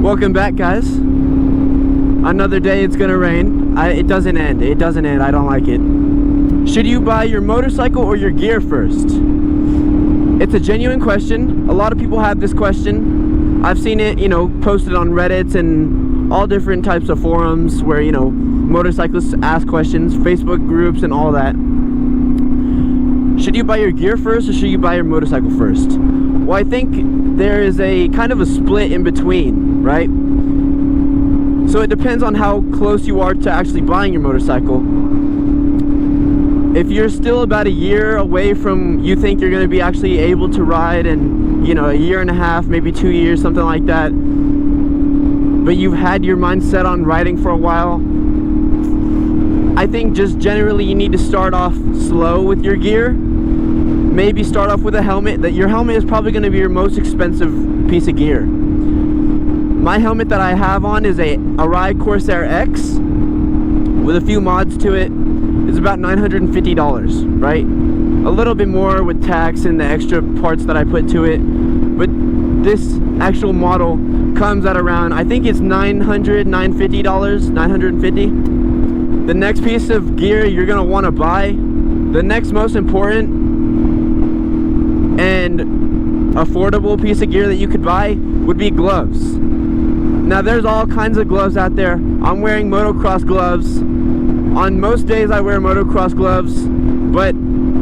Welcome back, guys. Another day it's gonna rain. It doesn't end. It doesn't end. I don't like it. Should you buy your motorcycle or your gear first? It's a genuine question. A lot of people have this question. I've seen it, posted on Reddit and all different types of forums where, motorcyclists ask questions, Facebook groups and all that. Should you buy your gear first or should you buy your motorcycle first? Well, I think there is a kind of a split in between, right? So it depends on how close you are to actually buying your motorcycle. If you're still about a year away from you think you're going to be actually able to ride and, a year and a half, maybe 2 years, something like that, but you've had your mind set on riding for a while, I think just generally you need to start off slow with your gear. Maybe start off with a helmet. Your helmet is probably going to be your most expensive piece of gear. My helmet that I have on is a Arai Corsair X with a few mods to it. It's about $950, right? A little bit more with tax and the extra parts that I put to it. But this actual model comes at around, I think it's $950. The next piece of gear you're going to want to buy, the next most important and affordable piece of gear that you could buy would be gloves. Now there's all kinds of gloves out there. I'm wearing motocross gloves. On most days I wear motocross gloves, but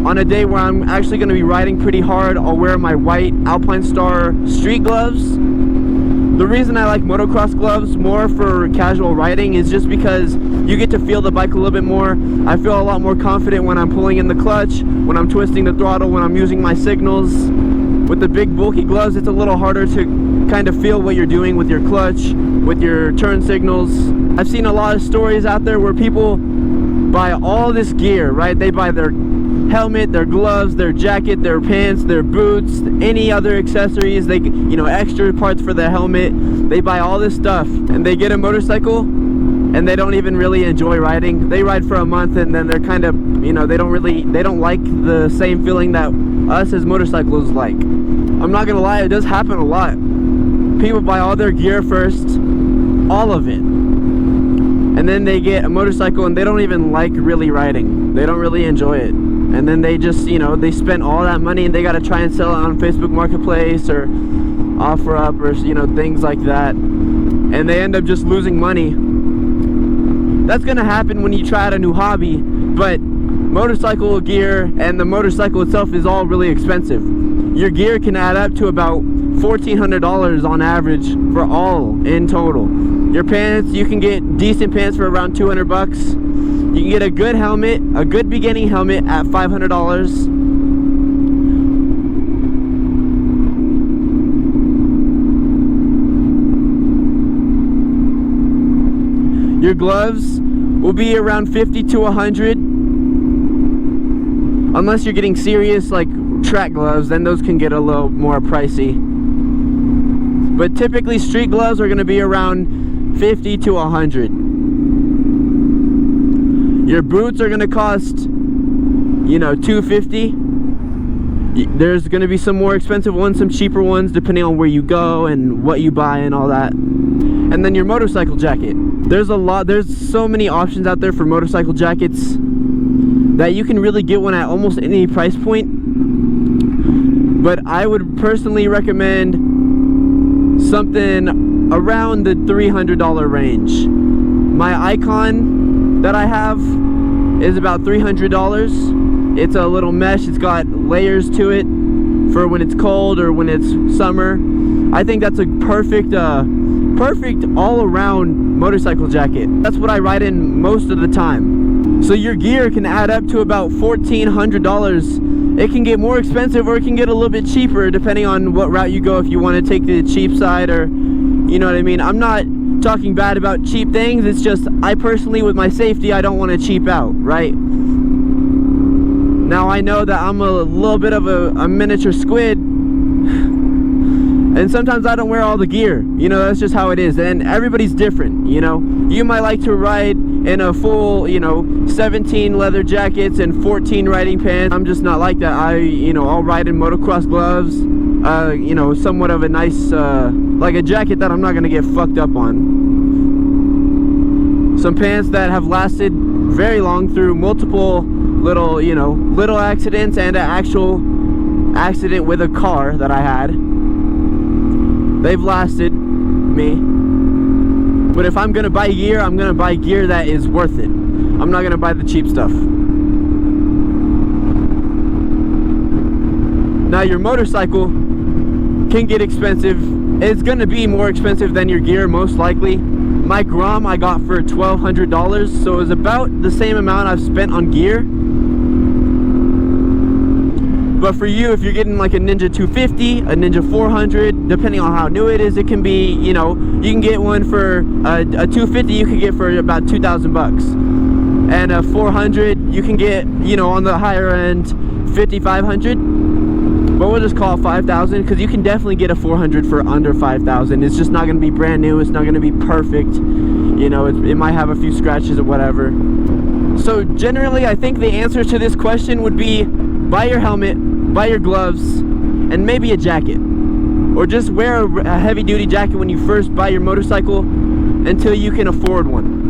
on a day where I'm actually going to be riding pretty hard, I'll wear my white Alpine Star street gloves. The reason I like motocross gloves more for casual riding is just because you get to feel the bike a little bit more. I feel a lot more confident when I'm pulling in the clutch, when I'm twisting the throttle, when I'm using my signals. With the big bulky gloves, it's a little harder to kind of feel what you're doing with your clutch, with your turn signals. I've seen a lot of stories out there where people buy all this gear, right? They buy their helmet, their gloves, their jacket, their pants, their boots, any other accessories, extra parts for the helmet. They buy all this stuff and they get a motorcycle and they don't even really enjoy riding. They ride for a month and then they're kind of, they don't like the same feeling that us as motorcyclists like. I'm not gonna lie, it does happen a lot. People buy all their gear first, all of it, and then they get a motorcycle and they don't even like really riding. They don't really enjoy it. And then they just, they spend all that money and they got to try and sell it on Facebook Marketplace or OfferUp or, things like that. And they end up just losing money. That's going to happen when you try out a new hobby, but motorcycle gear and the motorcycle itself is all really expensive. Your gear can add up to about $1,400 on average for all in total. Your pants, you can get decent pants for around $200. You can get a good helmet, a good beginning helmet at $500. Your gloves will be around $50 to $100. Unless you're getting serious like track gloves, then those can get a little more pricey. But typically street gloves are going to be around $50 to $100. Your boots are going to cost, $250. There's going to be some more expensive ones, some cheaper ones, depending on where you go and what you buy and all that. And then your motorcycle jacket. There's so many options out there for motorcycle jackets that you can really get one at almost any price point. But I would personally recommend something around the $300 range. My Icon that I have is about $300. It's a little mesh. It's got layers to it for when it's cold or when it's summer. I think that's a perfect all-around motorcycle jacket. That's what I ride in most of the time. So your gear can add up to about $1,400. It can get more expensive or it can get a little bit cheaper depending on what route you go, if you want to take the cheap side or, you know what I mean. I'm not talking bad about cheap things. It's just I personally, with my safety, I don't want to cheap out, right? Now I know that I'm a little bit of a miniature squid and sometimes I don't wear all the gear, that's just how it is, and everybody's different. You might like to ride in a full 17 leather jackets and 14 riding pants. I'm just not like that. I'll ride in motocross gloves. you know, somewhat of a nice, like a jacket that I'm not gonna get fucked up on. Some pants that have lasted very long through multiple little, you know, little accidents and an actual accident with a car that I had. They've lasted me. But if I'm gonna buy gear, I'm gonna buy gear that is worth it. I'm not gonna buy the cheap stuff. Now your motorcycle can get expensive. It's gonna be more expensive than your gear, most likely. My Grom I got for $1,200, so it was about the same amount I've spent on gear. But for you, if you're getting like a Ninja 250, a Ninja 400, depending on how new it is, it can be, you know, you can get one for a 250 you can get for about 2,000 bucks. And a 400 you can get, you know, on the higher end, 5,500. But we'll just call it 5,000 because you can definitely get a 400 for under 5,000. It's just not going to be brand new. It's not going to be perfect. You know, it might have a few scratches or whatever. So generally, I think the answer to this question would be buy your helmet, buy your gloves, and maybe a jacket. Or just wear a heavy-duty jacket when you first buy your motorcycle until you can afford one.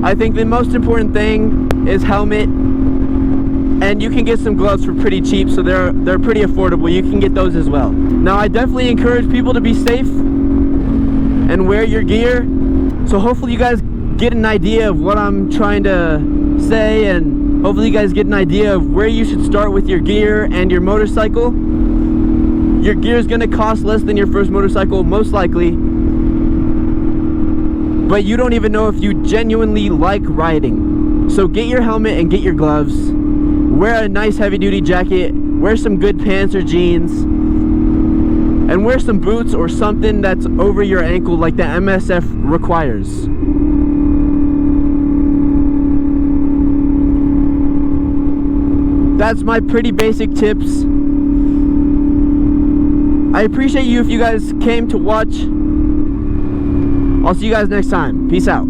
I think the most important thing is helmet. And you can get some gloves for pretty cheap, so they're pretty affordable. You can get those as well. Now, I definitely encourage people to be safe and wear your gear. So hopefully you guys get an idea of what I'm trying to say, and hopefully you guys get an idea of where you should start with your gear and your motorcycle. Your gear is going to cost less than your first motorcycle, most likely. But you don't even know if you genuinely like riding. So get your helmet and get your gloves. Wear a nice heavy-duty jacket, wear some good pants or jeans, and wear some boots or something that's over your ankle like the MSF requires. That's my pretty basic tips. I appreciate you if you guys came to watch. I'll see you guys next time. Peace out.